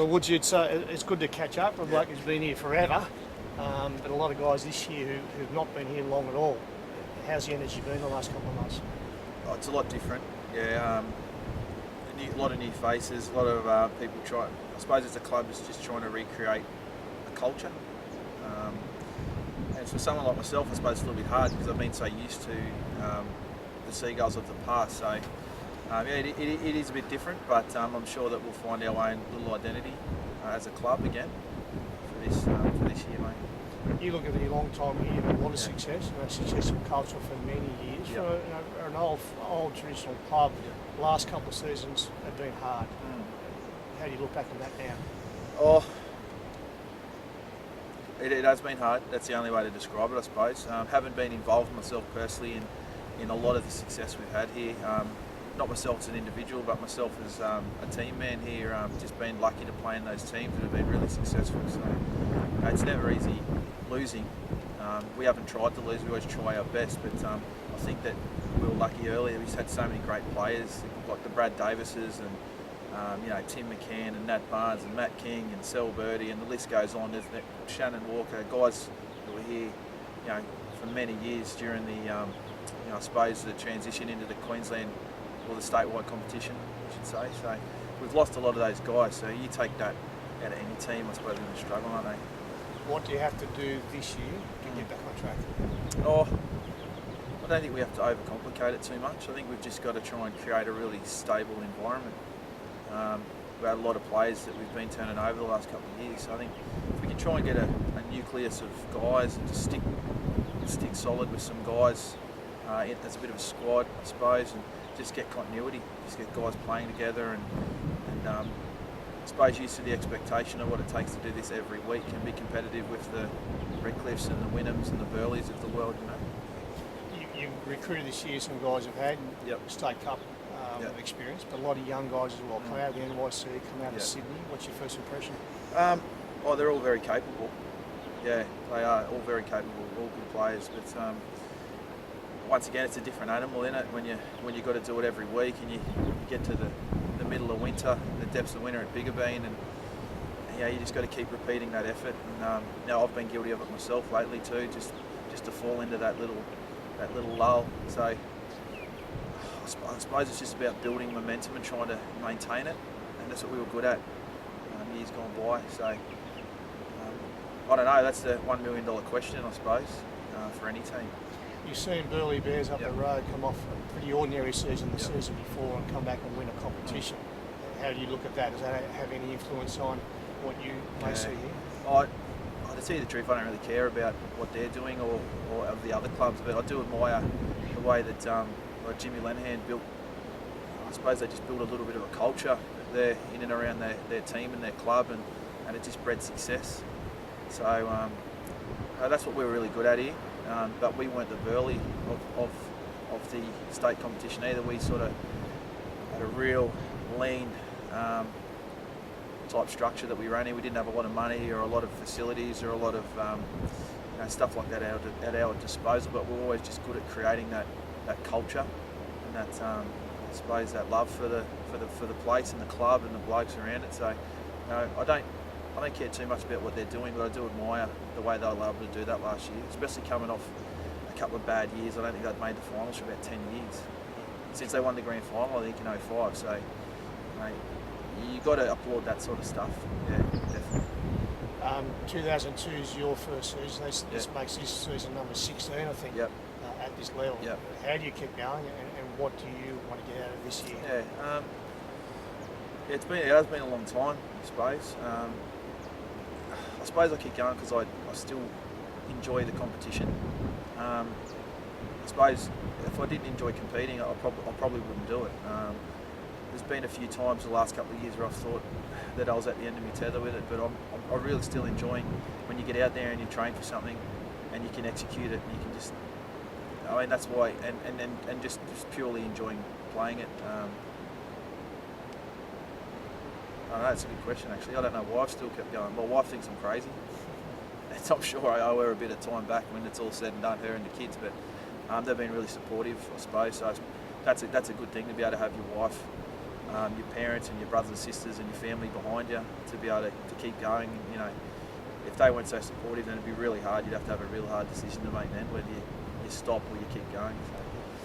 Well, would you say it's good to catch up with a bloke who's been here forever, but a lot of guys this year who've not been here long at all. How's the energy been the last couple of months? Oh, it's a lot different. Yeah, a lot of new faces, a lot of people try. I suppose as a club is just trying to recreate a culture. And for someone like myself, I suppose it's a little bit hard because I've been so used to the Seagulls of the past. So it is a bit different, but I'm sure that we'll find our own little identity as a club again for this year, mate. You look at the long time here, you've had a lot of success, a successful culture for many years. For an old traditional club, the last couple of seasons have been hard. How do you look back on that now? Oh, it has been hard. That's the only way to describe it, I suppose. Haven't been involved myself personally in a lot of the success we've had here. Not myself as an individual, but myself as a team man here. Just been lucky to play in those teams that have been really successful. So it's never easy losing. We haven't tried to lose. We always try our best. But I think that we were lucky earlier. We've had so many great players, like the Brad Davises and Tim McCann and Nat Barnes and Matt King and Sel Birdie, and the list goes on, isn't it? Shannon Walker, guys that were here, for many years during the, I suppose the transition into the Queensland or the statewide competition, I should say. So we've lost a lot of those guys. So you take that out of any team, I suppose they're going to struggle, aren't they? What do you have to do this year to get back on track? Oh, I don't think we have to overcomplicate it too much. I think we've just got to try and create a really stable environment. We've had a lot of players that we've been turning over the last couple of years. So I think if we can try and get a nucleus of guys and just stick solid with some guys as a bit of a squad, I suppose, and just get continuity, just get guys playing together and I suppose used to the expectation of what it takes to do this every week and be competitive with the Redcliffs and the Wynnhams and the Burleys of the world, You recruited this year some guys who've had State Cup experience, but a lot of young guys as well. Come out of the NYC, come out of Sydney. What's your first impression? They're all very capable. Yeah, they are all very capable, all good players. But once again, it's a different animal, isn't it? When you got to do it every week, and you get to the middle of winter, the depths of winter at Biggerbeen, and you just got to keep repeating that effort. And now I've been guilty of it myself lately too, just to fall into that little lull. So I suppose it's just about building momentum and trying to maintain it, and that's what we were good at years gone by. So I don't know, that's the $1 million question, I suppose, for any team. You've seen Burleigh Bears up the road come off a pretty ordinary season the season before and come back and win a competition. How do you look at that? Does that have any influence on what you may see here? To tell you the truth, I don't really care about what they're doing or of the other clubs, but I do admire the way that Jimmy Lenihan built. I suppose they just built a little bit of a culture there in and around their team and their club, and it just bred success. So that's what we were really good at here. But we weren't the Burleigh of the state competition either. We sort of had a real lean type structure that we ran in. We didn't have a lot of money or a lot of facilities or a lot of stuff like that at our disposal. But we're always just good at creating that culture and that I suppose that love for the place and the club and the blokes around it. So I don't care too much about what they're doing, but I do admire the way they were able to do that last year, especially coming off a couple of bad years. I don't think they'd made the finals for about 10 years since they won the grand final, I think, in 05. So you got to applaud that sort of stuff. Yeah, definitely. 2002 is your first season. This makes this season number 16, I think, at this level. How do you keep going, and what do you want to get out of this year? It has been a long time, I suppose. I suppose I keep going because I still enjoy the competition. I suppose if I didn't enjoy competing, I probably wouldn't do it. There's been a few times the last couple of years where I've thought that I was at the end of my tether with it, but I'm really still enjoying when you get out there and you train for something and you can execute it and you can just, that's why, and just purely enjoying playing it. I don't know, it's a good question actually. I don't know why I've still kept going. My wife thinks I'm crazy. I'm sure I owe her a bit of time back when it's all said and done, her and the kids, but they've been really supportive, I suppose. So that's a good thing to be able to have your wife your parents and your brothers and sisters and your family behind you to be able to keep going. You know, if they weren't so supportive, then it'd be really hard. You'd have to have a real hard decision to make then, whether you stop or you keep going. So.